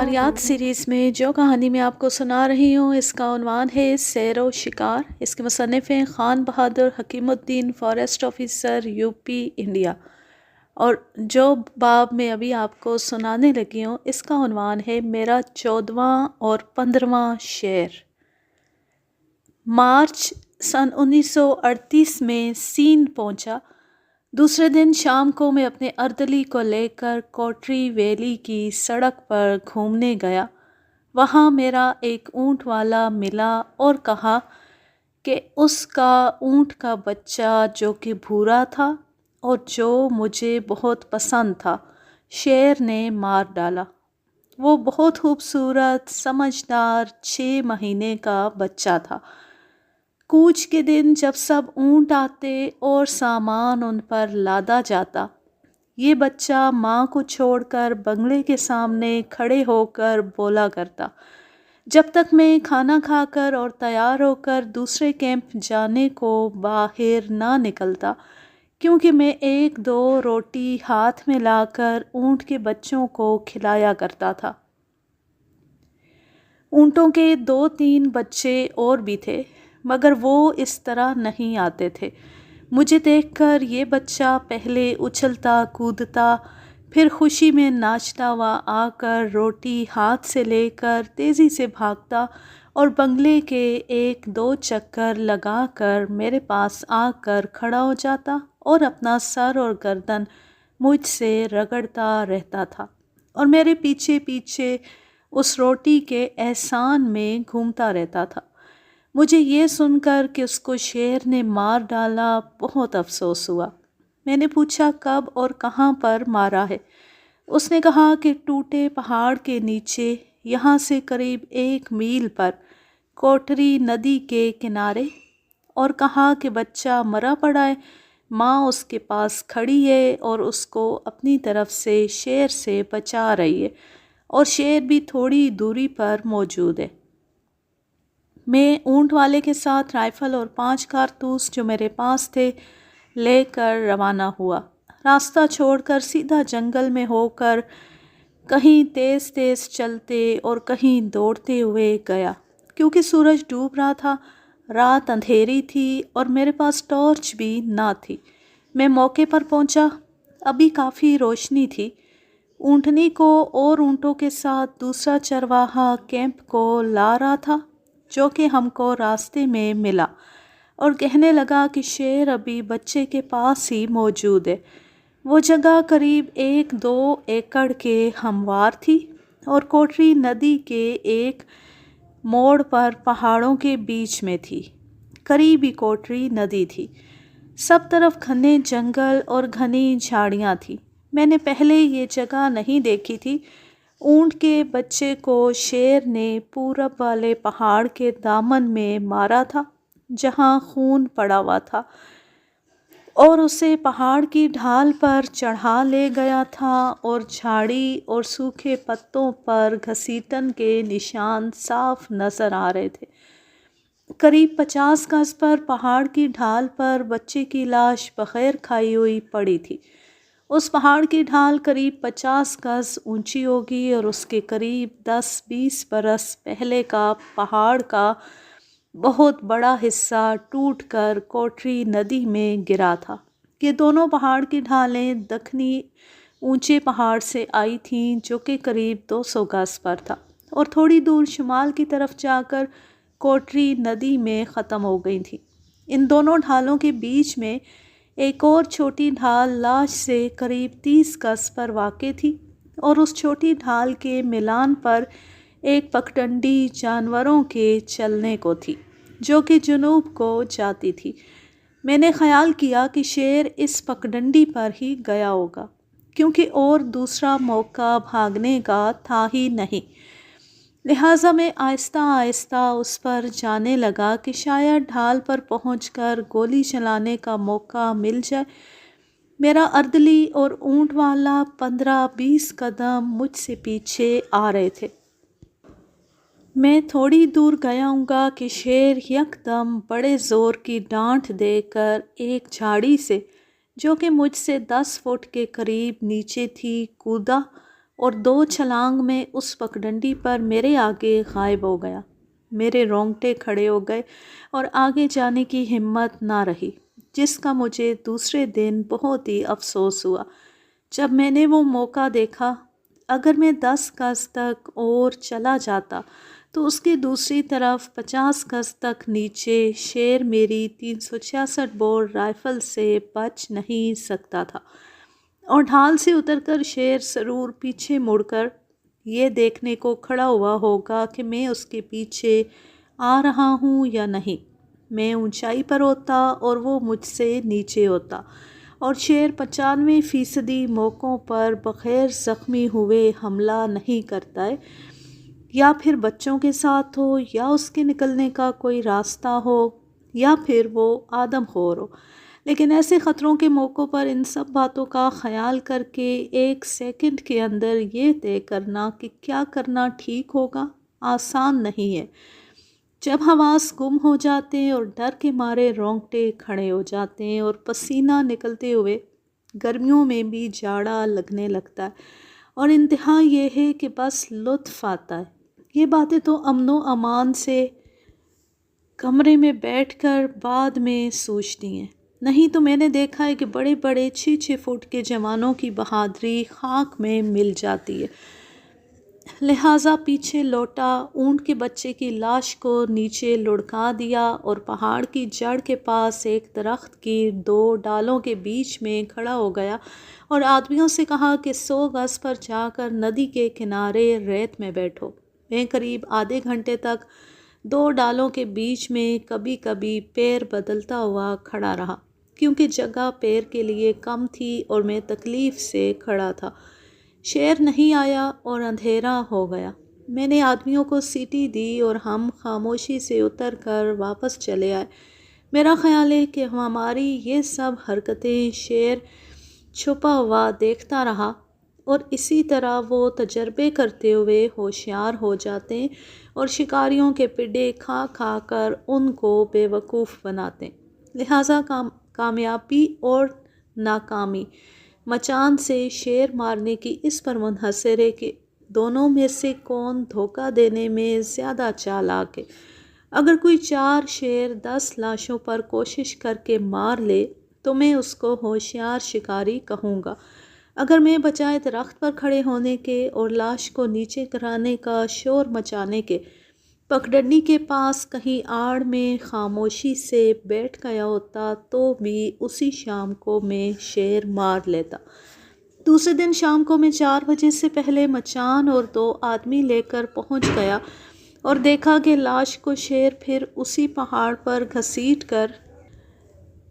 شکاریات series میں جو کہانی میں آپ کو سنا رہی ہوں اس کا عنوان ہے سیر و شکار۔ اس کے مصنف ہیں خان بہادر حکیم الدین، فارسٹ آفیسر، یوپی، انڈیا۔ اور جو باب میں ابھی آپ کو سنانے لگی ہوں اس کا عنوان ہے میرا 14واں اور 15واں شعر۔ مارچ سن 1938 میں سندھ پہنچا۔ دوسرے دن شام کو میں اپنے اردلی کو لے کر کوٹری ویلی کی سڑک پر گھومنے گیا۔ وہاں میرا ایک اونٹ والا ملا اور کہا کہ اس کا اونٹ کا بچہ جو کہ بھورا تھا اور جو مجھے بہت پسند تھا، شیر نے مار ڈالا۔ وہ بہت خوبصورت سمجھدار 6 مہینے کا بچہ تھا۔ کوچ کے دن جب سب اونٹ آتے اور سامان ان پر لادا جاتا، یہ بچہ ماں کو چھوڑ کر بنگلے کے سامنے کھڑے ہو کر بولا کرتا، جب تک میں کھانا کھا کر اور تیار ہو کر دوسرے کیمپ جانے کو باہر نہ نکلتا، کیونکہ میں 1-2 روٹی ہاتھ میں لا کر اونٹ کے بچوں کو کھلایا کرتا تھا۔ اونٹوں کے 2-3 بچے اور بھی تھے، مگر وہ اس طرح نہیں آتے تھے۔ مجھے دیکھ کر یہ بچہ پہلے اچھلتا کودتا، پھر خوشی میں ناچتا ہوا آ کر روٹی ہاتھ سے لے کر تیزی سے بھاگتا اور بنگلے کے 1-2 چکر لگا کر میرے پاس آ کر کھڑا ہو جاتا اور اپنا سر اور گردن مجھ سے رگڑتا رہتا تھا اور میرے پیچھے پیچھے اس روٹی کے احسان میں گھومتا رہتا تھا۔ مجھے یہ سن کر کہ اس کو شیر نے مار ڈالا بہت افسوس ہوا۔ میں نے پوچھا کب اور کہاں پر مارا ہے؟ اس نے کہا کہ ٹوٹے پہاڑ کے نیچے، یہاں سے قریب 1 میل پر، کوٹری ندی کے کنارے، اور کہا کہ بچہ مرا پڑا ہے، ماں اس کے پاس کھڑی ہے اور اس کو اپنی طرف سے شیر سے بچا رہی ہے، اور شیر بھی تھوڑی دوری پر موجود ہے۔ میں اونٹ والے کے ساتھ رائفل اور 5 کارتوس جو میرے پاس تھے لے کر روانہ ہوا۔ راستہ چھوڑ کر سیدھا جنگل میں ہو کر کہیں تیز تیز چلتے اور کہیں دوڑتے ہوئے گیا، کیونکہ سورج ڈوب رہا تھا، رات اندھیری تھی اور میرے پاس ٹارچ بھی نہ تھی۔ میں موقع پر پہنچا، ابھی کافی روشنی تھی۔ اونٹنی کو اور اونٹوں کے ساتھ دوسرا چرواہا کیمپ کو لا رہا تھا، جو کہ ہم کو راستے میں ملا اور کہنے لگا کہ شیر ابھی بچے کے پاس ہی موجود ہے۔ وہ جگہ قریب 1-2 ایکڑ کے ہموار تھی اور کوٹری ندی کے ایک موڑ پر پہاڑوں کے بیچ میں تھی۔ قریب ہی کوٹری ندی تھی۔ سب طرف گھنے جنگل اور گھنی جھاڑیاں تھیں۔ میں نے پہلے یہ جگہ نہیں دیکھی تھی۔ اونٹ کے بچے کو شیر نے پورب والے پہاڑ کے دامن میں مارا تھا، جہاں خون پڑا ہوا تھا، اور اسے پہاڑ کی ڈھال پر چڑھا لے گیا تھا، اور جھاڑی اور سوکھے پتوں پر گھسیٹن کے نشان صاف نظر آ رہے تھے۔ قریب 50 گز پر پہاڑ کی ڈھال پر بچے کی لاش بغیر کھائی ہوئی پڑی تھی۔ اس پہاڑ کی ڈھال قریب 50 گز اونچی ہوگی اور اس کے قریب 10-20 برس پہلے کا پہاڑ کا بہت بڑا حصہ ٹوٹ کر کوٹری ندی میں گرا تھا۔ یہ دونوں پہاڑ کی ڈھالیں دکنی اونچے پہاڑ سے آئی تھیں، جو کہ قریب 200 گز پر تھا، اور تھوڑی دور شمال کی طرف جا کر کوٹری ندی میں ختم ہو گئی تھیں۔ ان دونوں ڈھالوں کے بیچ میں ایک اور چھوٹی ڈھال لاش سے قریب 30 گز پر واقع تھی، اور اس چھوٹی ڈھال کے ملان پر ایک پگڈنڈی جانوروں کے چلنے کو تھی، جو کہ جنوب کو جاتی تھی۔ میں نے خیال کیا کہ شیر اس پگڈنڈی پر ہی گیا ہوگا، کیونکہ اور دوسرا موقع بھاگنے کا تھا ہی نہیں۔ لہٰذا میں آہستہ آہستہ اس پر جانے لگا کہ شاید ڈھال پر پہنچ کر گولی چلانے کا موقع مل جائے۔ میرا اردلی اور اونٹ والا 15-20 قدم مجھ سے پیچھے آ رہے تھے۔ میں تھوڑی دور گیا ہوں گا کہ شیر یکدم بڑے زور کی ڈانٹ دے کر ایک جھاڑی سے، جو کہ مجھ سے 10 فٹ کے قریب نیچے تھی، کودا اور 2 چھلانگ میں اس پگڈنڈی پر میرے آگے غائب ہو گیا۔ میرے رونگٹے کھڑے ہو گئے اور آگے جانے کی ہمت نہ رہی، جس کا مجھے دوسرے دن بہت ہی افسوس ہوا جب میں نے وہ موقع دیکھا۔ اگر میں 10 گز تک اور چلا جاتا تو اس کی دوسری طرف 50 گز تک نیچے شیر میری 366 بور رائفل سے بچ نہیں سکتا تھا، اور ڈھال سے اتر کر شیر ضرور پیچھے مڑ کر یہ دیکھنے کو کھڑا ہوا ہوگا کہ میں اس کے پیچھے آ رہا ہوں یا نہیں۔ میں اونچائی پر ہوتا اور وہ مجھ سے نیچے ہوتا، اور شیر 95% موقعوں پر بغیر زخمی ہوئے حملہ نہیں کرتا ہے، یا پھر بچوں کے ساتھ ہو، یا اس کے نکلنے کا کوئی راستہ ہو، یا پھر وہ آدم خور ہو۔ لیکن ایسے خطروں کے موقعوں پر ان سب باتوں کا خیال کر کے 1 سیکنڈ کے اندر یہ طے کرنا کہ کیا کرنا ٹھیک ہوگا آسان نہیں ہے۔ جب حواس گم ہو جاتے ہیں اور ڈر کے مارے رونگٹے کھڑے ہو جاتے ہیں اور پسینہ نکلتے ہوئے گرمیوں میں بھی جاڑا لگنے لگتا ہے، اور انتہا یہ ہے کہ بس لطف آتا ہے۔ یہ باتیں تو امن و امان سے کمرے میں بیٹھ کر بعد میں سوچتی ہیں، نہیں تو میں نے دیکھا ہے کہ بڑے بڑے 6 فٹ کے جوانوں کی بہادری خاک میں مل جاتی ہے۔ لہٰذا پیچھے لوٹا، اونٹ کے بچے کی لاش کو نیچے لڑکا دیا اور پہاڑ کی جڑ کے پاس ایک درخت کی 2 ڈالوں کے بیچ میں کھڑا ہو گیا اور آدمیوں سے کہا کہ 100 گز پر جا کر ندی کے کنارے ریت میں بیٹھو۔ میں قریب آدھے گھنٹے تک 2 ڈالوں کے بیچ میں کبھی کبھی پیر بدلتا ہوا کھڑا رہا، کیونکہ جگہ پیر کے لیے کم تھی اور میں تکلیف سے کھڑا تھا۔ شیر نہیں آیا اور اندھیرا ہو گیا۔ میں نے آدمیوں کو سیٹی دی اور ہم خاموشی سے اتر کر واپس چلے آئے۔ میرا خیال ہے کہ ہماری یہ سب حرکتیں شیر چھپا ہوا دیکھتا رہا، اور اسی طرح وہ تجربے کرتے ہوئے ہوشیار ہو جاتے ہیں اور شکاریوں کے پڈے کھا کھا کر ان کو بے وقوف بناتے ہیں۔ لہٰذا کامیابی اور ناکامی مچان سے شیر مارنے کی اس پر منحصر ہے کہ دونوں میں سے کون دھوکہ دینے میں زیادہ چالاک ہے۔ اگر کوئی 4 شیر 10 لاشوں پر کوشش کر کے مار لے تو میں اس کو ہوشیار شکاری کہوں گا۔ اگر میں بجائے درخت پر کھڑے ہونے کے اور لاش کو نیچے گرانے کا شور مچانے کے پگڈنڈی کے پاس کہیں آڑ میں خاموشی سے بیٹھ گیا ہوتا تو بھی اسی شام کو میں شیر مار لیتا۔ دوسرے دن شام کو میں 4 بجے سے پہلے مچان اور 2 آدمی لے کر پہنچ گیا اور دیکھا کہ لاش کو شیر پھر اسی پہاڑ پر گھسیٹ کر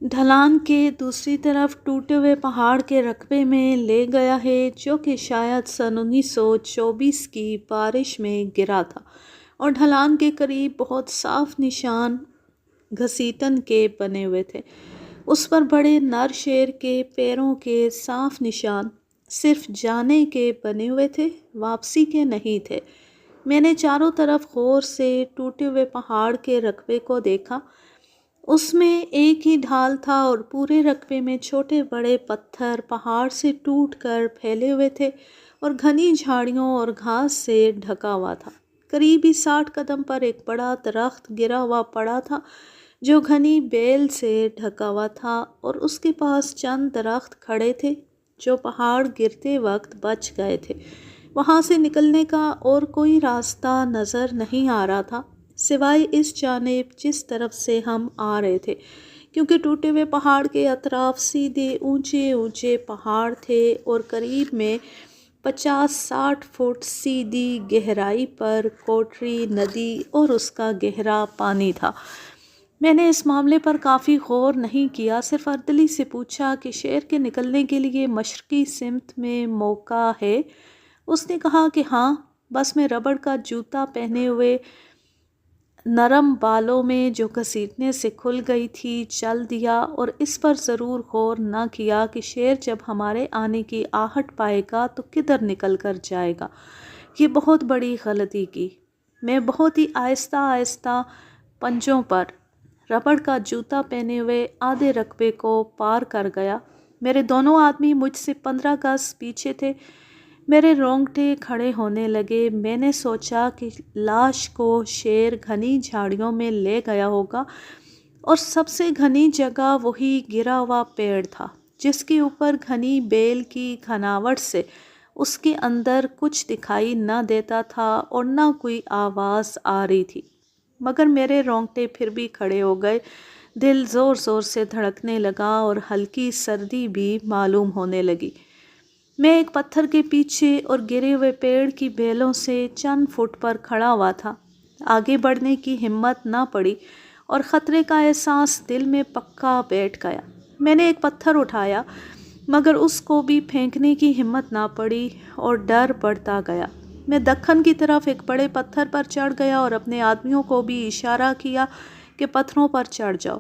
ڈھلان کے دوسری طرف ٹوٹے ہوئے پہاڑ کے رقبے میں لے گیا ہے، جو کہ شاید سن 1924 کی بارش میں گرا تھا، اور ڈھلان کے قریب بہت صاف نشان گھسیٹن کے بنے ہوئے تھے۔ اس پر بڑے نر شیر کے پیروں کے صاف نشان صرف جانے کے بنے ہوئے تھے، واپسی کے نہیں تھے۔ میں نے چاروں طرف غور سے ٹوٹے ہوئے پہاڑ کے رقبے کو دیکھا۔ اس میں ایک ہی ڈھال تھا اور پورے رقبے میں چھوٹے بڑے پتھر پہاڑ سے ٹوٹ کر پھیلے ہوئے تھے اور گھنی جھاڑیوں اور گھاس سے ڈھکا ہوا تھا۔ قریب ہی 60 قدم پر ایک بڑا درخت گرا ہوا پڑا تھا جو گھنی بیل سے ڈھکا ہوا تھا، اور اس کے پاس چند درخت کھڑے تھے جو پہاڑ گرتے وقت بچ گئے تھے۔ وہاں سے نکلنے کا اور کوئی راستہ نظر نہیں آ رہا تھا سوائے اس جانب جس طرف سے ہم آ رہے تھے، کیونکہ ٹوٹے ہوئے پہاڑ کے اطراف سیدھے اونچے اونچے پہاڑ تھے اور قریب میں 50-60 فٹ سیدھی گہرائی پر کوٹری ندی اور اس کا گہرا پانی تھا۔ میں نے اس معاملے پر کافی غور نہیں کیا، صرف اردلی سے پوچھا کہ شیر کے نکلنے کے لیے مشرقی سمت میں موقع ہے۔ اس نے کہا کہ ہاں، بس میں ربڑ کا جوتا پہنے ہوئے نرم بالوں میں جو گھسیٹنے سے کھل گئی تھی چل دیا، اور اس پر ضرور غور نہ کیا کہ شیر جب ہمارے آنے کی آہٹ پائے گا تو کدھر نکل کر جائے گا۔ یہ بہت بڑی غلطی کی۔ میں بہت ہی آہستہ آہستہ پنجوں پر ربڑ کا جوتا پہنے ہوئے آدھے رقبے کو پار کر گیا۔ میرے دونوں آدمی مجھ سے 15 گز پیچھے تھے۔ میرے رونگٹے کھڑے ہونے لگے۔ میں نے سوچا کہ لاش کو شیر گھنی جھاڑیوں میں لے گیا ہوگا اور سب سے گھنی جگہ وہی گرا ہوا پیڑ تھا جس کے اوپر گھنی بیل کی گھناوٹ سے اس کے اندر کچھ دکھائی نہ دیتا تھا اور نہ کوئی آواز آ رہی تھی، مگر میرے رونگٹے پھر بھی کھڑے ہو گئے۔ دل زور زور سے دھڑکنے لگا اور ہلکی سردی بھی معلوم ہونے لگی۔ میں ایک پتھر کے پیچھے اور گرے ہوئے پیڑ کی بیلوں سے چند فٹ پر کھڑا ہوا تھا۔ آگے بڑھنے کی ہمت نہ پڑی اور خطرے کا احساس دل میں پکا بیٹھ گیا۔ میں نے ایک پتھر اٹھایا مگر اس کو بھی پھینکنے کی ہمت نہ پڑی اور ڈر بڑھتا گیا۔ میں دکن کی طرف ایک بڑے پتھر پر چڑھ گیا اور اپنے آدمیوں کو بھی اشارہ کیا کہ پتھروں پر چڑھ جاؤ۔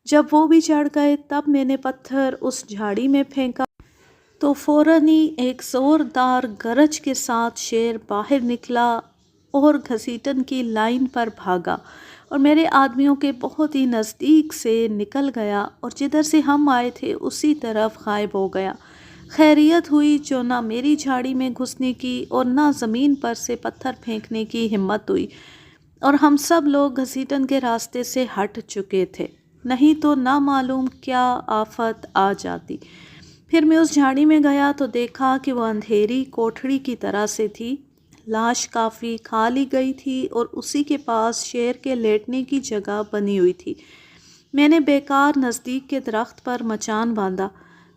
جب وہ بھی چڑھ گئے تب میں نے پتھر اس جھاڑی میں پھینکا تو فوراً ہی ایک زوردار گرج کے ساتھ شیر باہر نکلا اور گھسیٹن کی لائن پر بھاگا اور میرے آدمیوں کے بہت ہی نزدیک سے نکل گیا اور جدھر سے ہم آئے تھے اسی طرف غائب ہو گیا۔ خیریت ہوئی جو نہ میری جھاڑی میں گھسنے کی اور نہ زمین پر سے پتھر پھینکنے کی ہمت ہوئی، اور ہم سب لوگ گھسیٹن کے راستے سے ہٹ چکے تھے، نہیں تو نہ معلوم کیا آفت آ جاتی۔ پھر میں اس جھاڑی میں گیا تو دیکھا کہ وہ اندھیری کوٹھڑی کی طرح سے تھی۔ لاش کافی کھا لی گئی تھی اور اسی کے پاس شیر کے لیٹنے کی جگہ بنی ہوئی تھی۔ میں نے بیکار نزدیک کے درخت پر مچان باندھا،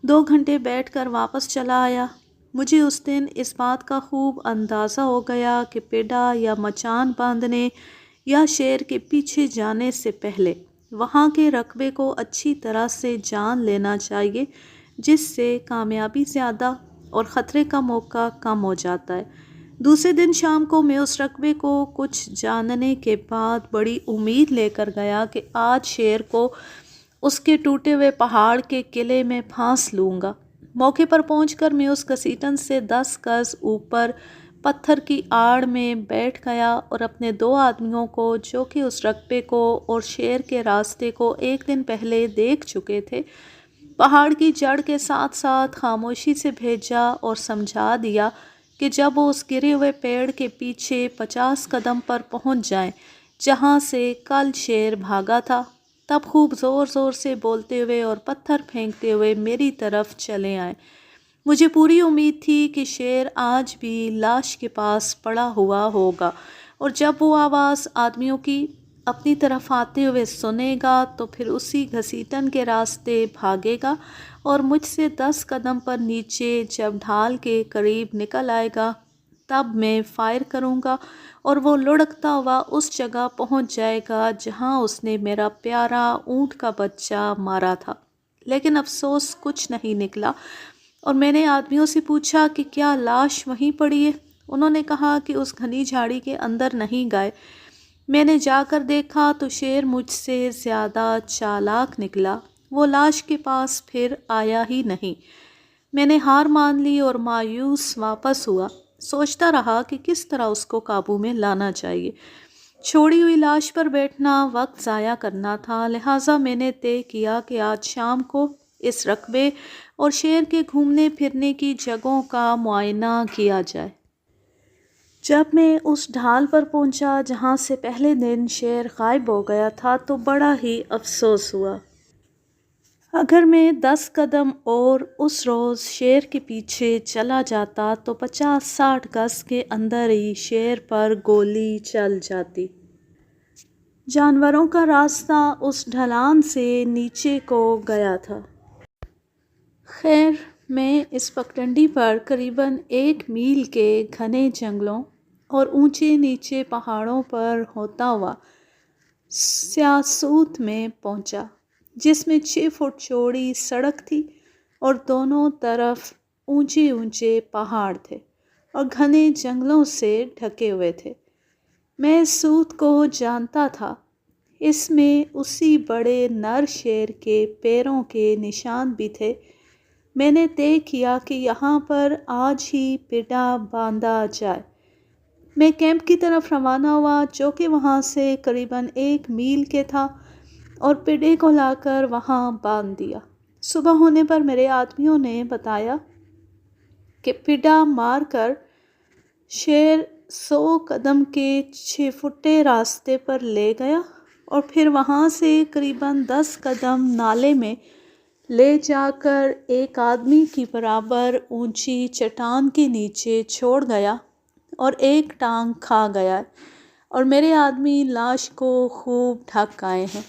2 گھنٹے بیٹھ کر واپس چلا آیا۔ مجھے اس دن اس بات کا خوب اندازہ ہو گیا کہ پیڈا یا مچان باندھنے یا شیر کے پیچھے جانے سے پہلے وہاں کے رقبے کو اچھی طرح سے جان لینا چاہیے، جس سے کامیابی زیادہ اور خطرے کا موقع کم ہو جاتا ہے۔ دوسرے دن شام کو میں اس رقبے کو کچھ جاننے کے بعد بڑی امید لے کر گیا کہ آج شیر کو اس کے ٹوٹے ہوئے پہاڑ کے قلعے میں پھانس لوں گا۔ موقع پر پہنچ کر میں اس گھسیٹن سے 10 گز اوپر پتھر کی آڑ میں بیٹھ گیا اور اپنے 2 آدمیوں کو جو کہ اس رقبے کو اور شیر کے راستے کو ایک دن پہلے دیکھ چکے تھے، پہاڑ کی جڑ کے ساتھ ساتھ خاموشی سے بھیجا اور سمجھا دیا کہ جب وہ اس گرے ہوئے پیڑ کے پیچھے 50 قدم پر پہنچ جائیں جہاں سے کل شیر بھاگا تھا، تب خوب زور زور سے بولتے ہوئے اور پتھر پھینکتے ہوئے میری طرف چلے آئیں۔ مجھے پوری امید تھی کہ شیر آج بھی لاش کے پاس پڑا ہوا ہوگا اور جب وہ آواز آدمیوں کی اپنی طرف آتے ہوئے سنے گا تو پھر اسی گھسیٹن کے راستے بھاگے گا اور مجھ سے 10 قدم پر نیچے جب ڈھال کے قریب نکل آئے گا تب میں فائر کروں گا اور وہ لڑکتا ہوا اس جگہ پہنچ جائے گا جہاں اس نے میرا پیارا اونٹ کا بچہ مارا تھا۔ لیکن افسوس کچھ نہیں نکلا اور میں نے آدمیوں سے پوچھا کہ کیا لاش وہیں پڑی ہے؟ انہوں نے کہا کہ اس گھنی جھاڑی کے اندر نہیں گئے۔ میں نے جا کر دیکھا تو شیر مجھ سے زیادہ چالاک نکلا، وہ لاش کے پاس پھر آیا ہی نہیں۔ میں نے ہار مان لی اور مایوس واپس ہوا، سوچتا رہا کہ کس طرح اس کو قابو میں لانا چاہیے۔ چھوڑی ہوئی لاش پر بیٹھنا وقت ضائع کرنا تھا، لہٰذا میں نے طے کیا کہ آج شام کو اس رقبے اور شیر کے گھومنے پھرنے کی جگہوں کا معائنہ کیا جائے۔ جب میں اس ڈھال پر پہنچا جہاں سے پہلے دن شیر غائب ہو گیا تھا تو بڑا ہی افسوس ہوا۔ اگر میں 10 قدم اور اس روز شیر کے پیچھے چلا جاتا تو 50-60 گز کے اندر ہی شیر پر گولی چل جاتی۔ جانوروں کا راستہ اس ڈھلان سے نیچے کو گیا تھا۔ خیر میں اس پگڈنڈی پر قریباً 1 میل کے گھنے جنگلوں اور اونچے نیچے پہاڑوں پر ہوتا ہوا سیاسوت میں پہنچا، جس میں 6 فٹ چوڑی سڑک تھی اور دونوں طرف اونچے اونچے پہاڑ تھے اور گھنے جنگلوں سے ڈھکے ہوئے تھے۔ میں اس سوت کو جانتا تھا، اس میں اسی بڑے نر شیر کے پیروں کے نشان بھی تھے۔ میں نے طے کیا کہ یہاں پر آج ہی پیڈا باندھا جائے۔ میں کیمپ کی طرف روانہ ہوا جو کہ وہاں سے قریباً 1 میل کے تھا اور پیڈے کو لا کر وہاں باندھ دیا۔ صبح ہونے پر میرے آدمیوں نے بتایا کہ پڈا مار کر شیر 100 قدم کے 6 فٹے راستے پر لے گیا اور پھر وہاں سے قریباً 10 قدم نالے میں لے جا کر ایک آدمی کی برابر اونچی چٹان کے نیچے چھوڑ گیا اور ایک ٹانگ کھا گیا اور میرے آدمی لاش کو خوب ڈھک آئے ہیں۔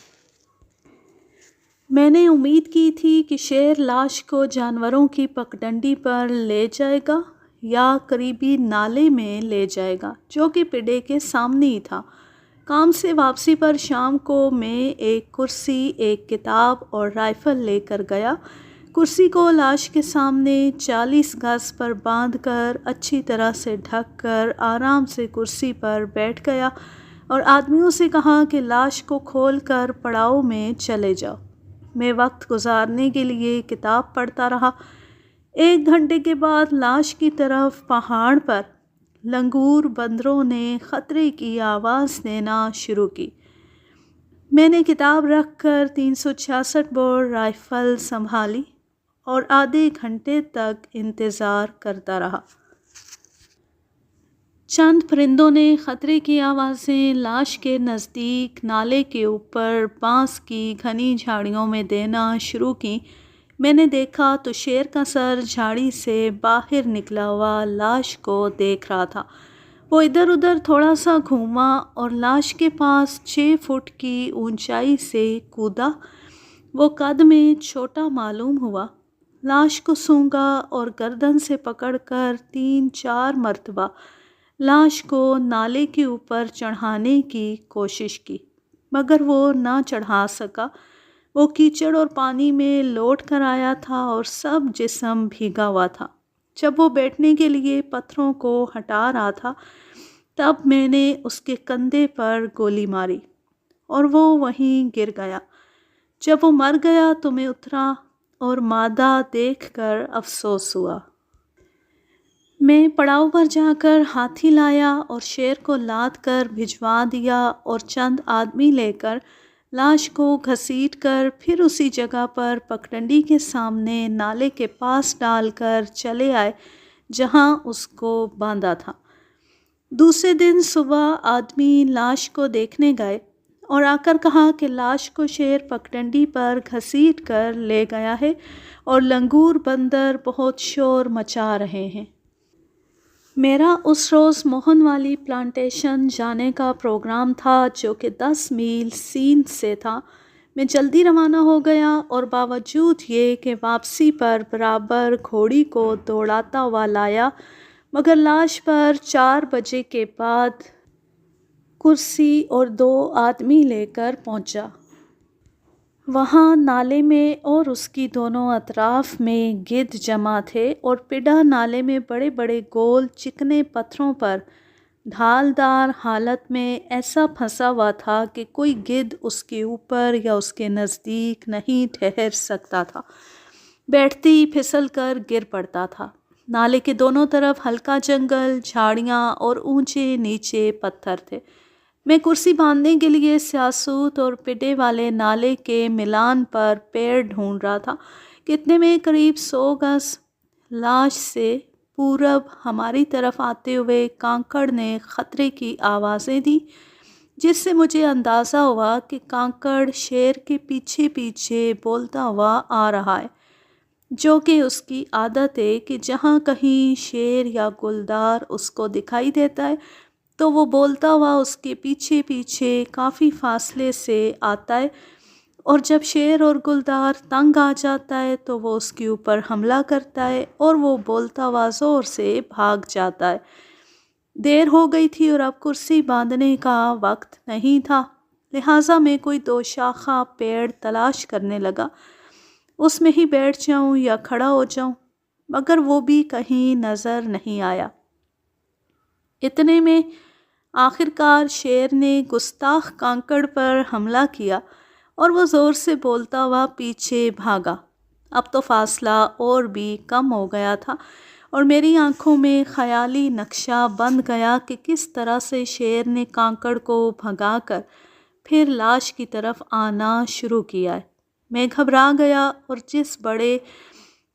میں نے امید کی تھی کہ شیر لاش کو جانوروں کی پگڈنڈی پر لے جائے گا یا قریبی نالے میں لے جائے گا جو کہ پڈے کے سامنے ہی تھا۔ کام سے واپسی پر شام کو میں ایک کرسی، ایک کتاب اور رائفل لے کر گیا۔ کرسی کو لاش کے سامنے 40 گز پر باندھ کر اچھی طرح سے ڈھک کر آرام سے کرسی پر بیٹھ گیا اور آدمیوں سے کہا کہ لاش کو کھول کر پڑاؤ میں چلے جاؤ۔ میں وقت گزارنے کے لیے کتاب پڑھتا رہا۔ 1 گھنٹے کے بعد لاش کی طرف پہاڑ پر لنگور بندروں نے خطرے کی آواز دینا شروع کی۔ میں نے کتاب رکھ کر 366 بور رائفل سنبھالی اور آدھے گھنٹے تک انتظار کرتا رہا۔ چند پرندوں نے خطرے کی آوازیں لاش کے نزدیک نالے کے اوپر بانس کی گھنی جھاڑیوں میں دینا شروع کی۔ میں نے دیکھا تو شیر کا سر جھاڑی سے باہر نکلا ہوا لاش کو دیکھ رہا تھا۔ وہ ادھر ادھر تھوڑا سا گھوما اور لاش کے پاس 6 فٹ کی اونچائی سے کودا۔ وہ قد میں چھوٹا معلوم ہوا۔ لاش کو سونگھا اور گردن سے پکڑ کر 3-4 مرتبہ لاش کو نالے کے اوپر چڑھانے کی کوشش کی مگر وہ نہ چڑھا سکا۔ وہ کیچڑ اور پانی میں لوٹ کر آیا تھا اور سب جسم بھیگا ہوا تھا۔ جب وہ بیٹھنے کے لیے پتھروں کو ہٹا رہا تھا تب میں نے اس کے کندھے پر گولی ماری اور وہ وہیں گر گیا۔ جب وہ مر گیا تو میں اترا اور مادہ دیکھ کر افسوس ہوا۔ میں پڑاؤ پر جا کر ہاتھی لایا اور شیر کو لاد کر بھجوا دیا اور چند آدمی لے کر لاش کو گھسیٹ کر پھر اسی جگہ پر پگڈنڈی کے سامنے نالے کے پاس ڈال کر چلے آئے جہاں اس کو باندھا تھا۔ دوسرے دن صبح آدمی لاش کو دیکھنے گئے اور آ کر کہا کہ لاش کو شیر پگڈنڈی پر گھسیٹ کر لے گیا ہے اور لنگور بندر بہت شور مچا رہے ہیں۔ میرا اس روز موہن والی پلانٹیشن جانے کا پروگرام تھا جو کہ 10 میل سیندھ سے تھا۔ میں جلدی روانہ ہو گیا اور باوجود یہ کہ واپسی پر برابر گھوڑی کو دوڑاتا ہوا لایا مگر لاش پر 4 بجے کے بعد کرسی اور 2 آدمی لے کر پہنچا۔ وہاں نالے میں اور اس کی دونوں اطراف میں گدھ جمع تھے اور پڈا نالے میں بڑے بڑے گول چکنے پتھروں پر ڈھال دار حالت میں ایسا پھنسا ہوا تھا کہ کوئی گدھ اس کے اوپر یا اس کے نزدیک نہیں ٹھہر سکتا تھا۔ بیٹھتے ہی پھسل کر گر پڑتا تھا۔ نالے کے دونوں طرف ہلکا جنگل، جھاڑیاں اور اونچے نیچے پتھر تھے۔ میں کرسی باندھنے کے لیے سیاسوت اور پڈے والے نالے کے ملان پر پیڑ ڈھونڈ رہا تھا کہ اتنے میں قریب 100 گز لاش سے پورب ہماری طرف آتے ہوئے کانکڑ نے خطرے کی آوازیں دی جس سے مجھے اندازہ ہوا کہ کانکڑ شیر کے پیچھے پیچھے بولتا ہوا آ رہا ہے، جو کہ اس کی عادت ہے کہ جہاں کہیں شیر یا گلدار اس کو دکھائی دیتا ہے تو وہ بولتا ہوا اس کے پیچھے پیچھے کافی فاصلے سے آتا ہے اور جب شیر اور گلدار تنگ آ جاتا ہے تو وہ اس کے اوپر حملہ کرتا ہے اور وہ بولتا ہوا زور سے بھاگ جاتا ہے۔ دیر ہو گئی تھی اور اب کرسی باندھنے کا وقت نہیں تھا، لہٰذا میں کوئی 2 شاخہ پیڑ تلاش کرنے لگا، اس میں ہی بیٹھ جاؤں یا کھڑا ہو جاؤں، مگر وہ بھی کہیں نظر نہیں آیا۔ اتنے میں آخرکار شیر نے گستاخ کانکڑ پر حملہ کیا اور وہ زور سے بولتا ہوا پیچھے بھاگا۔ اب تو فاصلہ اور بھی کم ہو گیا تھا اور میری آنکھوں میں خیالی نقشہ بن گیا کہ کس طرح سے شیر نے کانکڑ کو بھگا کر پھر لاش کی طرف آنا شروع کیا ہے۔ میں گھبرا گیا اور جس بڑے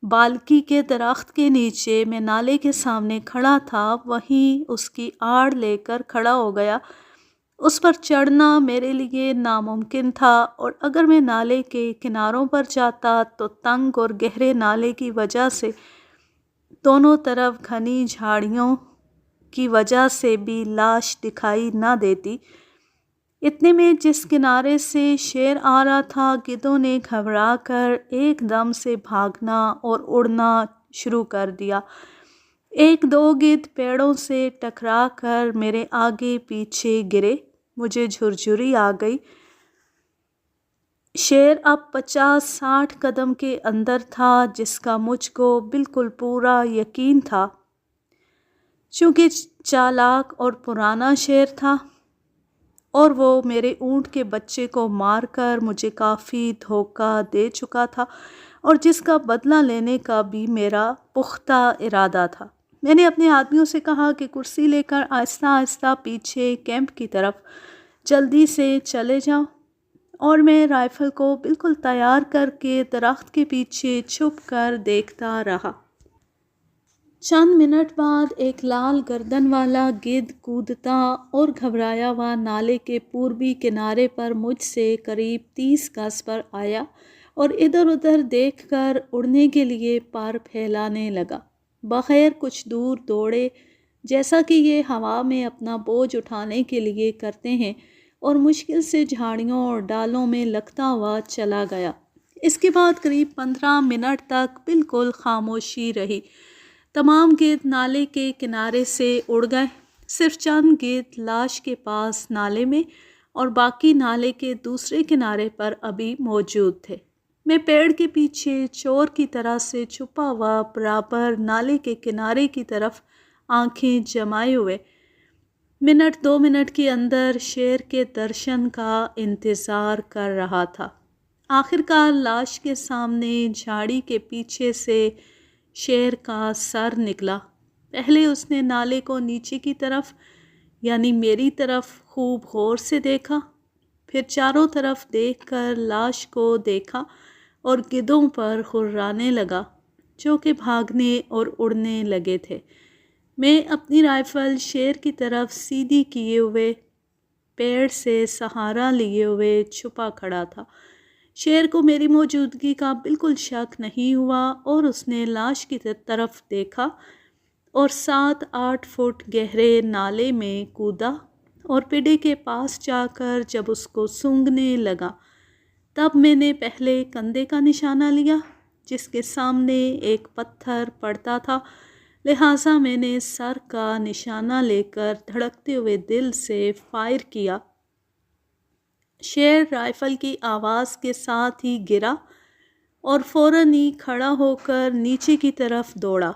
بالکی کے درخت کے نیچے میں نالے کے سامنے کھڑا تھا، وہیں اس کی آڑ لے کر کھڑا ہو گیا۔ اس پر چڑھنا میرے لیے ناممکن تھا، اور اگر میں نالے کے کناروں پر جاتا تو تنگ اور گہرے نالے کی وجہ سے دونوں طرف گھنی جھاڑیوں کی وجہ سے بھی لاش دکھائی نہ دیتی۔ اتنے میں جس کنارے سے شیر آ رہا تھا، گدھوں نے گھبرا کر ایک دم سے بھاگنا اور اڑنا شروع کر دیا۔ ایک دو گدھ پیڑوں سے ٹکرا کر میرے آگے پیچھے گرے، مجھے جھرجھری آ گئی۔ شیر اب 50-60 قدم کے اندر تھا، جس کا مجھ کو بالکل پورا یقین تھا، چونکہ چالاک اور پرانا شیر تھا، اور وہ میرے اونٹ کے بچے کو مار کر مجھے کافی دھوکہ دے چکا تھا، اور جس کا بدلہ لینے کا بھی میرا پختہ ارادہ تھا۔ میں نے اپنے آدمیوں سے کہا کہ کرسی لے کر آہستہ آہستہ پیچھے کیمپ کی طرف جلدی سے چلے جاؤ، اور میں رائفل کو بالکل تیار کر کے درخت کے پیچھے چھپ کر دیکھتا رہا۔ چند منٹ بعد ایک لال گردن والا گدھ کودتا اور گھبرایا ہوا نالے کے پوربی کنارے پر مجھ سے قریب 30 گز پر آیا، اور ادھر ادھر دیکھ کر اڑنے کے لیے پر پھیلانے لگا۔ بغیر کچھ دور دوڑے، جیسا کہ یہ ہوا میں اپنا بوجھ اٹھانے کے لیے کرتے ہیں، اور مشکل سے جھاڑیوں اور ڈالوں میں لگتا ہوا چلا گیا۔ اس کے بعد قریب 15 منٹ تک بالکل خاموشی رہی۔ تمام گدھ نالے کے کنارے سے اڑ گئے، صرف چند گدھ لاش کے پاس نالے میں اور باقی نالے کے دوسرے کنارے پر ابھی موجود تھے۔ میں پیڑ کے پیچھے چور کی طرح سے چھپا ہوا برابر نالے کے کنارے کی طرف آنکھیں جمائے ہوئے منٹ 2 منٹ کے اندر شیر کے درشن کا انتظار کر رہا تھا۔ آخر کار لاش کے سامنے جھاڑی کے پیچھے سے شیر کا سر نکلا۔ پہلے اس نے نالے کو نیچے کی طرف، یعنی میری طرف خوب غور سے دیکھا، پھر چاروں طرف دیکھ کر لاش کو دیکھا اور گدھوں پر ہرانے لگا، جو کہ بھاگنے اور اڑنے لگے تھے۔ میں اپنی رائفل شیر کی طرف سیدھی کیے ہوئے پیڑ سے سہارا لیے ہوئے چھپا کھڑا تھا۔ شیر کو میری موجودگی کا بالکل شک نہیں ہوا، اور اس نے لاش کی طرف دیکھا اور 7-8 فٹ گہرے نالے میں کودا، اور پڈے کے پاس جا کر جب اس کو سونگھنے لگا، تب میں نے پہلے کندھے کا نشانہ لیا، جس کے سامنے ایک پتھر پڑتا تھا، لہٰذا میں نے سر کا نشانہ لے کر دھڑکتے ہوئے دل سے فائر کیا۔ شیر رائفل کی آواز کے ساتھ ہی گرا اور فوراً ہی کھڑا ہو کر نیچے کی طرف دوڑا۔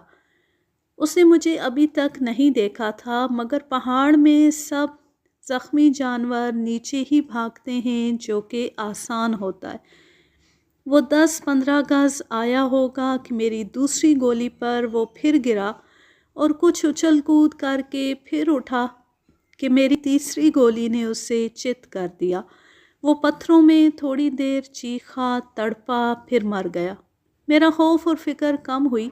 اس نے مجھے ابھی تک نہیں دیکھا تھا، مگر پہاڑ میں سب زخمی جانور نیچے ہی بھاگتے ہیں، جو کہ آسان ہوتا ہے۔ وہ 10-15 گز آیا ہوگا کہ میری دوسری گولی پر وہ پھر گرا، اور کچھ اچھل کود کر کے پھر اٹھا کہ میری تیسری گولی نے اسے چت کر دیا۔ وہ پتھروں میں تھوڑی دیر چیخا، تڑپا، پھر مر گیا۔ میرا خوف اور فکر کم ہوئی۔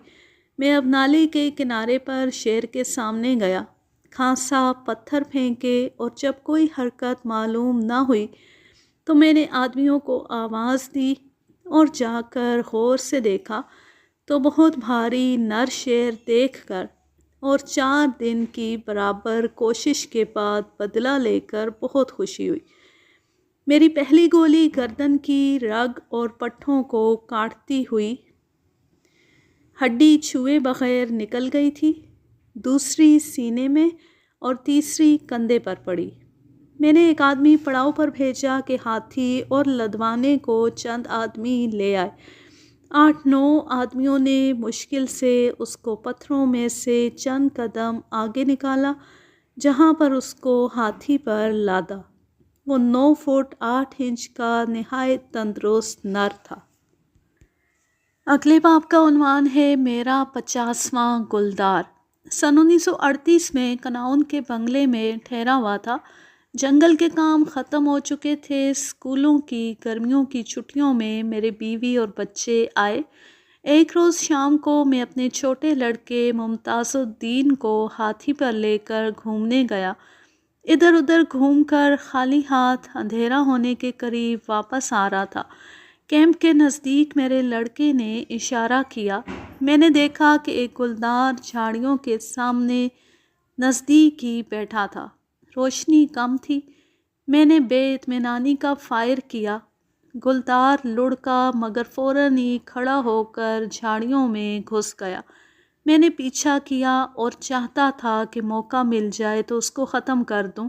میں اب نالے کے کنارے پر شیر کے سامنے گیا، کھانسا، پتھر پھینکے، اور جب کوئی حرکت معلوم نہ ہوئی تو میں نے آدمیوں کو آواز دی اور جا کر غور سے دیکھا تو بہت بھاری نر شیر دیکھ کر اور 4 دن کی برابر کوشش کے بعد بدلہ لے کر بہت خوشی ہوئی۔ میری پہلی گولی گردن کی رگ اور پٹھوں کو کاٹتی ہوئی ہڈی چھوئے بغیر نکل گئی تھی، دوسری سینے میں اور تیسری کندھے پر پڑی۔ میں نے ایک آدمی پڑاؤ پر بھیجا کہ ہاتھی اور لدوانے کو چند آدمی لے آئے۔ 8-9 آدمیوں نے مشکل سے اس کو پتھروں میں سے چند قدم آگے نکالا، جہاں پر اس کو ہاتھی پر لادا۔ وہ 9 فٹ 8 انچ کا نہایت تندرست نر تھا۔ اگلے باب کا عنوان ہے میرا 50واں گلدار۔ سن 1938 میں کناؤن کے بنگلے میں ٹھہرا ہوا تھا۔ جنگل کے کام ختم ہو چکے تھے۔ اسکولوں کی گرمیوں کی چھٹیوں میں میرے بیوی اور بچے آئے۔ ایک روز شام کو میں اپنے چھوٹے لڑکے ممتاز الدین کو ہاتھی پر لے کر گھومنے گیا۔ ادھر ادھر گھوم کر خالی ہاتھ اندھیرا ہونے کے قریب واپس آ رہا تھا۔ کیمپ کے نزدیک میرے لڑکے نے اشارہ کیا۔ میں نے دیکھا کہ ایک گلدار جھاڑیوں کے سامنے نزدیک ہی بیٹھا تھا۔ روشنی کم تھی۔ میں نے بے اطمینانی کا فائر کیا۔ گلدار لڑکا مگر فوراً ہی کھڑا ہو کر جھاڑیوں میں گھس گیا۔ میں نے پیچھا کیا اور چاہتا تھا کہ موقع مل جائے تو اس کو ختم کر دوں،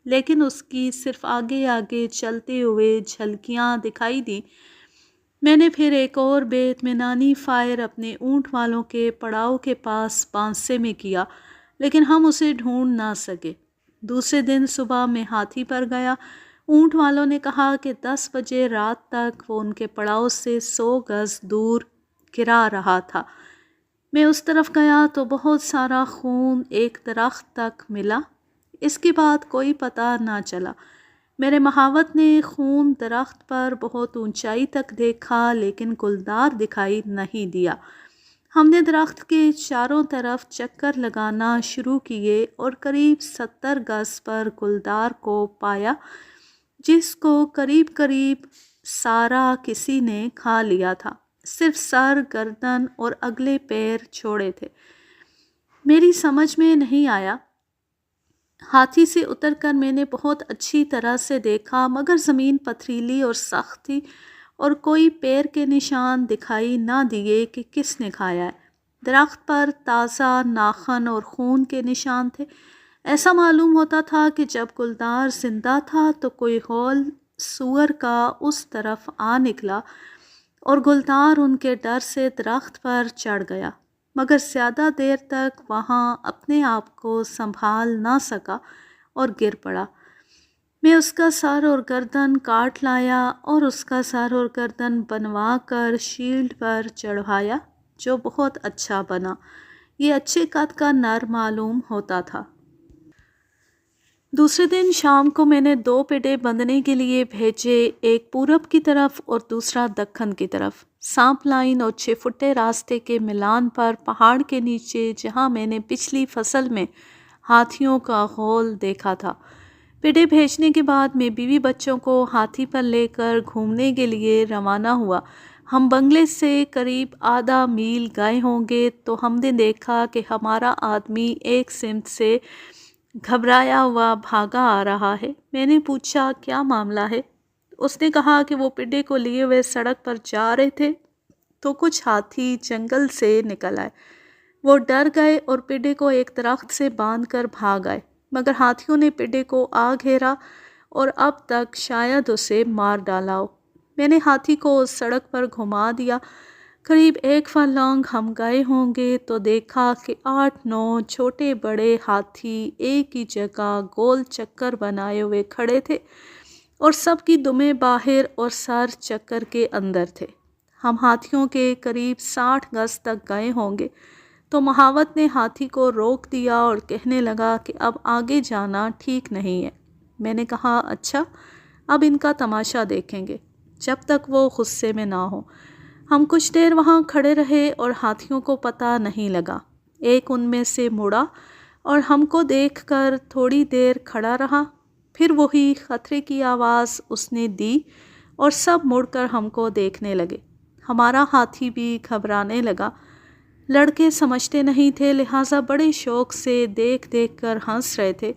لیکن اس کی صرف آگے آگے چلتے ہوئے جھلکیاں دکھائی دیں۔ میں نے پھر ایک اور بے اطمینانی فائر اپنے اونٹ والوں کے پڑاؤ کے پاس بانسے میں کیا، لیکن ہم اسے ڈھونڈ نہ سکے۔ دوسرے دن صبح میں ہاتھی پر گیا۔ اونٹ والوں نے کہا کہ 10 بجے رات تک وہ ان کے پڑاؤ سے 100 گز دور گرا رہا تھا۔ میں اس طرف گیا تو بہت سارا خون ایک درخت تک ملا۔ اس کے بعد کوئی پتہ نہ چلا۔ میرے مہاوت نے خون درخت پر بہت اونچائی تک دیکھا، لیکن گلدار دکھائی نہیں دیا۔ ہم نے درخت کے چاروں طرف چکر لگانا شروع کیے اور قریب 70 گز پر گلدار کو پایا، جس کو قریب سارا کسی نے کھا لیا تھا۔ صرف سر، گردن اور اگلے پیر چھوڑے تھے۔ میری سمجھ میں نہیں آیا۔ ہاتھی سے اتر کر میں نے بہت اچھی طرح سے دیکھا، مگر زمین پتھریلی اور سخت تھی اور کوئی پیر کے نشان دکھائی نہ دیے کہ کس نے کھایا ہے۔ درخت پر تازہ ناخن اور خون کے نشان تھے۔ ایسا معلوم ہوتا تھا کہ جب گلدار زندہ تھا تو کوئی ہول سور کا اس طرف آ نکلا اور گلدار ان کے ڈر سے درخت پر چڑھ گیا، مگر زیادہ دیر تک وہاں اپنے آپ کو سنبھال نہ سکا اور گر پڑا۔ میں اس کا سر اور گردن کاٹ لایا اور اس کا سر اور گردن بنوا کر شیلڈ پر چڑھایا، جو بہت اچھا بنا۔ یہ اچھے قد کا نر معلوم ہوتا تھا۔ دوسرے دن شام کو میں نے 2 پڈے بندھنے کے لیے بھیجے، ایک پورب کی طرف اور دوسرا دکن کی طرف۔ سانپ لائن اور 6 فٹے راستے کے ملان پر پہاڑ کے نیچے، جہاں میں نے پچھلی فصل میں ہاتھیوں کا غول دیکھا تھا۔ پڈے بھیجنے کے بعد میں بیوی بچوں کو ہاتھی پر لے کر گھومنے کے لیے روانہ ہوا۔ ہم بنگلے سے قریب آدھا میل گئے ہوں گے تو ہم نے دیکھا کہ ہمارا آدمی ایک سمت سے گھبرایا ہوا بھاگا آ رہا ہے۔ میں نے پوچھا کیا معاملہ ہے؟ اس نے کہا کہ وہ پڈے کو لیے ہوئے سڑک پر جا رہے تھے تو کچھ ہاتھی جنگل سے نکل آئے۔ وہ ڈر گئے اور پڈے کو ایک درخت سے باندھ کر بھاگ آئے، مگر ہاتھیوں نے پڈے کو آ گھیرا اور اب تک شاید اسے مار ڈالا ہو۔ میں نے ہاتھی کو اس سڑک پر گھما دیا۔ قریب 1 فرلانگ ہم گئے ہوں گے تو دیکھا کہ 8-9 چھوٹے بڑے ہاتھی ایک ہی جگہ گول چکر بنائے ہوئے کھڑے تھے اور سب کی دمیں باہر اور سر چکر کے اندر تھے۔ ہم ہاتھیوں کے قریب 60 گز تک گئے ہوں گے تو مہاوت نے ہاتھی کو روک دیا اور کہنے لگا کہ اب آگے جانا ٹھیک نہیں ہے۔ میں نے کہا اچھا، اب ان کا تماشا دیکھیں گے جب تک وہ غصے میں نہ ہو۔ ہم کچھ دیر وہاں کھڑے رہے اور ہاتھیوں کو پتہ نہیں لگا۔ ایک ان میں سے مڑا اور ہم کو دیکھ کر تھوڑی دیر کھڑا رہا، پھر وہی خطرے کی آواز اس نے دی اور سب مڑ کر ہم کو دیکھنے لگے۔ ہمارا ہاتھی بھی گھبرانے لگا۔ لڑکے سمجھتے نہیں تھے، لہٰذا بڑے شوق سے دیکھ کر ہنس رہے تھے۔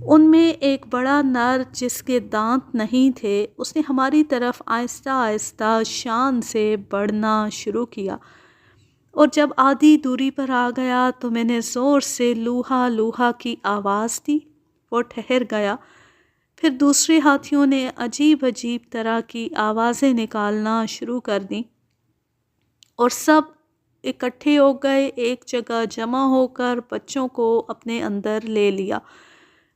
ان میں ایک بڑا نر جس کے دانت نہیں تھے، اس نے ہماری طرف آہستہ آہستہ شان سے بڑھنا شروع کیا، اور جب آدھی دوری پر آ گیا تو میں نے زور سے لوہا لوہا کی آواز دی۔ وہ ٹھہر گیا۔ پھر دوسرے ہاتھیوں نے عجیب طرح کی آوازیں نکالنا شروع کر دیں اور سب اکٹھے ہو گئے، ایک جگہ جمع ہو کر بچوں کو اپنے اندر لے لیا۔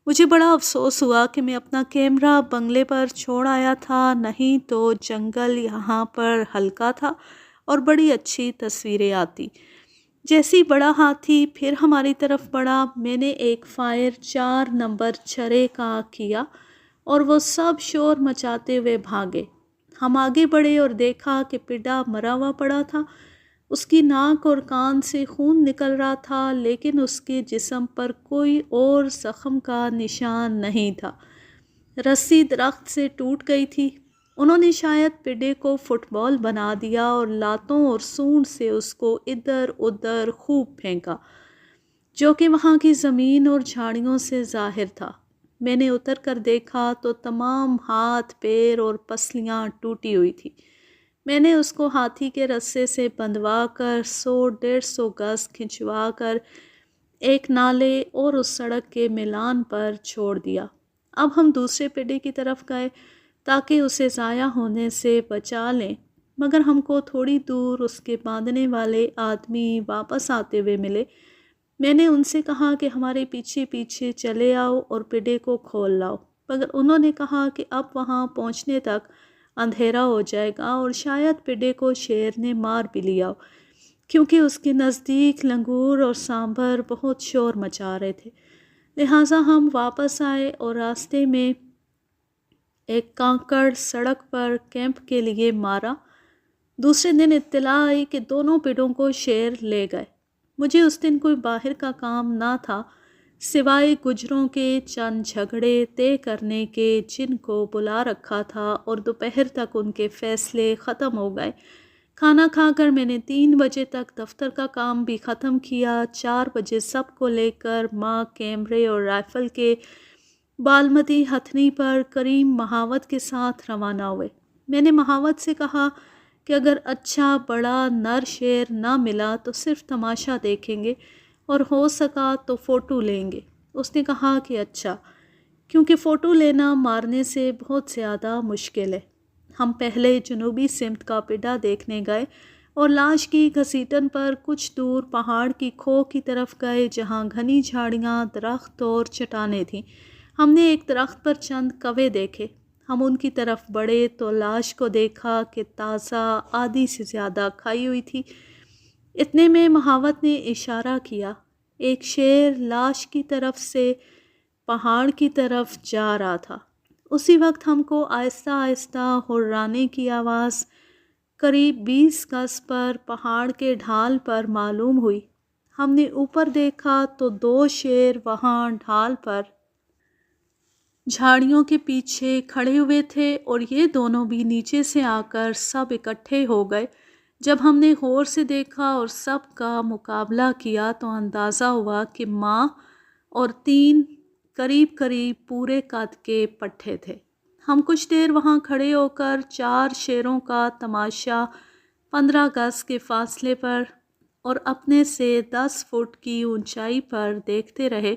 مجھے بڑا افسوس ہوا کہ میں اپنا کیمرہ بنگلے پر چھوڑ آیا تھا، نہیں تو جنگل یہاں پر ہلکا تھا اور بڑی اچھی تصویریں آتی۔ جیسی بڑا ہاتھی پھر ہماری طرف بڑھا، میں نے ایک فائر 4 نمبر چھرے کا کیا اور وہ سب شور مچاتے ہوئے بھاگے۔ ہم آگے بڑھے اور دیکھا کہ پڈا مرا ہوا پڑا تھا۔ اس کی ناک اور کان سے خون نکل رہا تھا، لیکن اس کے جسم پر کوئی اور زخم کا نشان نہیں تھا۔ رسی درخت سے ٹوٹ گئی تھی۔ انہوں نے شاید پڈے کو فٹ بال بنا دیا اور لاتوں اور سونڈ سے اس کو ادھر ادھر خوب پھینکا، جو کہ وہاں کی زمین اور جھاڑیوں سے ظاہر تھا۔ میں نے اتر کر دیکھا تو تمام ہاتھ، پیر اور پسلیاں ٹوٹی ہوئی تھی۔ میں نے اس کو ہاتھی کے رسے سے بندھوا کر 100-150 گز کھنچوا کر ایک نالے اور اس سڑک کے میلان پر چھوڑ دیا۔ اب ہم دوسرے پڈے کی طرف گئے تاکہ اسے ضائع ہونے سے بچا لیں، مگر ہم کو تھوڑی دور اس کے باندھنے والے آدمی واپس آتے ہوئے ملے۔ میں نے ان سے کہا کہ ہمارے پیچھے پیچھے چلے آؤ اور پڈے کو کھول لاؤ، مگر انہوں نے کہا کہ اب وہاں پہنچنے تک اندھیرا ہو جائے گا اور شاید پڈے کو شیر نے مار بھی لیا ہو، کیونکہ اس کے نزدیک لنگور اور سانبر بہت شور مچا رہے تھے۔ لہٰذا ہم واپس آئے اور راستے میں ایک کانکڑ سڑک پر کیمپ کے لیے مارا۔ دوسرے دن اطلاع آئی کہ دونوں پڈوں کو شیر لے گئے۔ مجھے اس دن کوئی باہر کا کام نہ تھا سوائے گجروں کے چند جھگڑے طے کرنے کے جن کو بلا رکھا تھا، اور دوپہر تک ان کے فیصلے ختم ہو گئے۔ کھانا کھا کر میں نے 3 بجے تک دفتر کا کام بھی ختم کیا۔ 4 بجے سب کو لے کر ماں کیمرے اور رائفل کے بالمتی ہتھنی پر کریم مہاوت کے ساتھ روانہ ہوئے۔ میں نے مہاوت سے کہا کہ اگر اچھا بڑا نر شیر نہ ملا تو صرف تماشا دیکھیں گے اور ہو سکا تو فوٹو لیں گے۔ اس نے کہا کہ اچھا، کیونکہ فوٹو لینا مارنے سے بہت زیادہ مشکل ہے۔ ہم پہلے جنوبی سمت کا پڈا دیکھنے گئے اور لاش کی گھسیٹن پر کچھ دور پہاڑ کی کھو کی طرف گئے جہاں گھنی جھاڑیاں، درخت اور چٹانیں تھیں۔ ہم نے ایک درخت پر چند کوے دیکھے۔ ہم ان کی طرف بڑھے تو لاش کو دیکھا کہ تازہ آدھی سے زیادہ کھائی ہوئی تھی۔ اتنے میں مہاوت نے اشارہ کیا۔ ایک شیر لاش کی طرف سے پہاڑ کی طرف جا رہا تھا۔ اسی وقت ہم کو آہستہ آہستہ ہررانے کی آواز قریب 20 گز پر پہاڑ کے ڈھال پر معلوم ہوئی۔ ہم نے اوپر دیکھا تو 2 شیر وہاں ڈھال پر جھاڑیوں کے پیچھے کھڑے ہوئے تھے، اور یہ دونوں بھی نیچے سے آ کر سب اکٹھے ہو گئے۔ جب ہم نے غور سے دیکھا اور سب کا مقابلہ کیا تو اندازہ ہوا کہ ماں اور 3 قریب قریب پورے قد کے پٹھے تھے۔ ہم کچھ دیر وہاں کھڑے ہو کر 4 شیروں کا تماشا 15 گز کے فاصلے پر اور اپنے سے 10 فٹ کی اونچائی پر دیکھتے رہے۔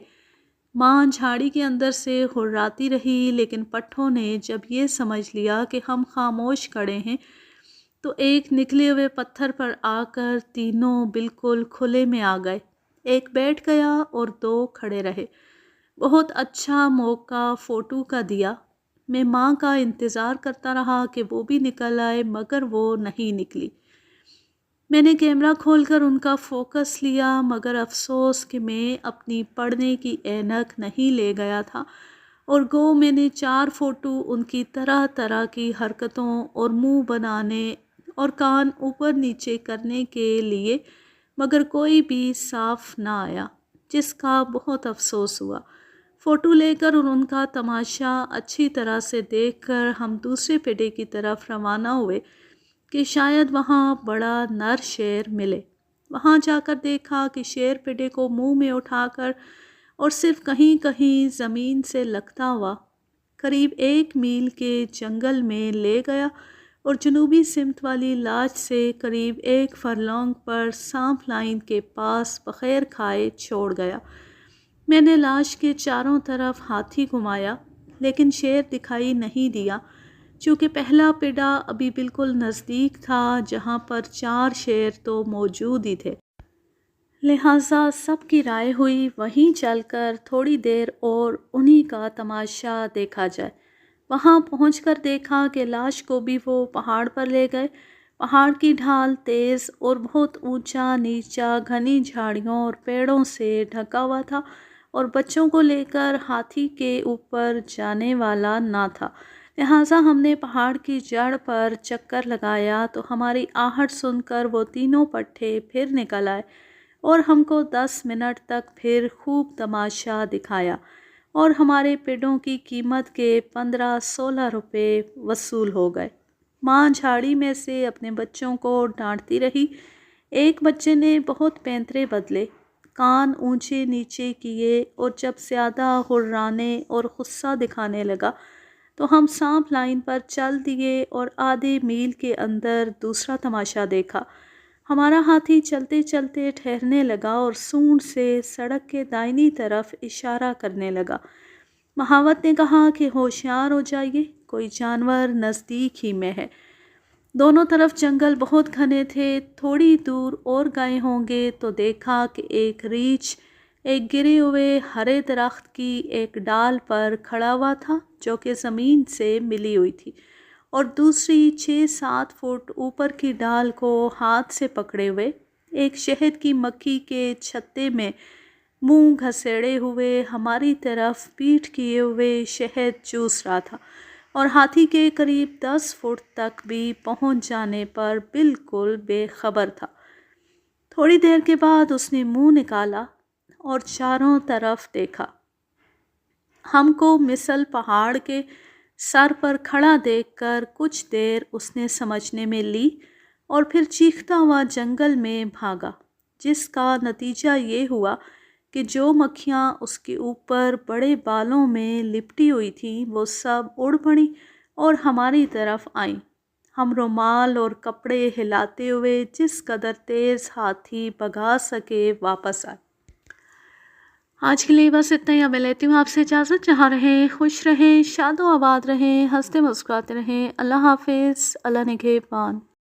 ماں جھاڑی کے اندر سے ہرراتی رہی، لیکن پٹھوں نے جب یہ سمجھ لیا کہ ہم خاموش کھڑے ہیں تو ایک نکلے ہوئے پتھر پر آ کر تینوں بالکل کھلے میں آ گئے۔ ایک بیٹھ گیا اور 2 کھڑے رہے۔ بہت اچھا موقع فوٹو کا دیا۔ میں ماں کا انتظار کرتا رہا کہ وہ بھی نکل آئے، مگر وہ نہیں نکلی۔ میں نے کیمرہ کھول کر ان کا فوکس لیا، مگر افسوس کہ میں اپنی پڑھنے کی اینک نہیں لے گیا تھا، اور گو میں نے 4 فوٹو ان کی طرح طرح کی حرکتوں اور منہ بنانے اور کان اوپر نیچے کرنے کے لیے، مگر کوئی بھی صاف نہ آیا، جس کا بہت افسوس ہوا۔ فوٹو لے کر اور ان کا تماشا اچھی طرح سے دیکھ کر ہم دوسرے پڈے کی طرف روانہ ہوئے کہ شاید وہاں بڑا نر شیر ملے۔ وہاں جا کر دیکھا کہ شیر پڈے کو منہ میں اٹھا کر اور صرف کہیں کہیں زمین سے لگتا ہوا قریب 1 میل کے جنگل میں لے گیا اور جنوبی سمت والی لاج سے قریب 1 فرلانگ پر سانپ لائن کے پاس بغیر کھائے چھوڑ گیا۔ میں نے لاش کے چاروں طرف ہاتھی گھمایا، لیکن شیر دکھائی نہیں دیا، چونکہ پہلا پڈا ابھی بالکل نزدیک تھا جہاں پر 4 شیر تو موجود ہی تھے۔ لہٰذا سب کی رائے ہوئی وہیں چل کر تھوڑی دیر اور انہی کا تماشا دیکھا جائے۔ وہاں پہنچ کر دیکھا کہ لاش کو بھی وہ پہاڑ پر لے گئے۔ پہاڑ کی ڈھال تیز اور بہت اونچا نیچا گھنی جھاڑیوں اور پیڑوں سے ڈھکا ہوا تھا، اور بچوں کو لے کر ہاتھی کے اوپر جانے والا نہ تھا، لہٰذا ہم نے پہاڑ کی جڑ پر چکر لگایا تو ہماری آہٹ سن کر وہ تینوں پٹھے پھر نکل آئے اور ہم کو 10 منٹ تک پھر خوب تماشا دکھایا اور ہمارے پیڈوں کی قیمت کے 15-16 روپے وصول ہو گئے۔ ماں جھاڑی میں سے اپنے بچوں کو ڈانٹتی رہی۔ ایک بچے نے بہت پینترے بدلے، کان اونچے نیچے کیے اور جب زیادہ ہررانے اور غصہ دکھانے لگا تو ہم سانپ لائن پر چل دیے اور آدھے میل کے اندر دوسرا تماشا دیکھا۔ ہمارا ہاتھی چلتے چلتے ٹھہرنے لگا اور سونڈ سے سڑک کے دائنی طرف اشارہ کرنے لگا۔ مہاوت نے کہا کہ ہوشیار ہو جائیے، کوئی جانور نزدیک ہی میں ہے۔ دونوں طرف جنگل بہت گھنے تھے۔ تھوڑی دور اور گئے ہوں گے تو دیکھا کہ ایک ریچھ ایک گرے ہوئے ہرے درخت کی ایک ڈال پر کھڑا ہوا تھا جو کہ زمین سے ملی ہوئی تھی، اور دوسری 6-7 فٹ اوپر کی ڈال کو ہاتھ سے پکڑے ہوئے ایک شہد کی مکھی کے چھتے میں منہ گھسیڑے ہوئے ہماری طرف پیٹھ کیے ہوئے شہد چوس رہا تھا، اور ہاتھی کے قریب 10 فٹ تک بھی پہنچ جانے پر بالکل بے خبر تھا۔ تھوڑی دیر کے بعد اس نے منہ نکالا اور چاروں طرف دیکھا۔ ہم کو مثل پہاڑ کے سر پر کھڑا دیکھ کر کچھ دیر اس نے سمجھنے میں لی اور پھر چیختا ہوا جنگل میں بھاگا، جس کا نتیجہ یہ ہوا کہ جو مکھیاں اس کے اوپر بڑے بالوں میں لپٹی ہوئی تھیں وہ سب اڑ پڑیں اور ہماری طرف آئیں۔ ہم رومال اور کپڑے ہلاتے ہوئے جس قدر تیز ہاتھی بھگا سکے واپس آئے۔ آج کے لیے بس اتنا ہی۔ میں لیتی ہوں آپ سے اجازت۔ جہاں رہیں خوش رہیں، شاد و آباد رہیں، ہنستے مسکراتے رہیں۔ اللہ حافظ، اللہ نگہبان۔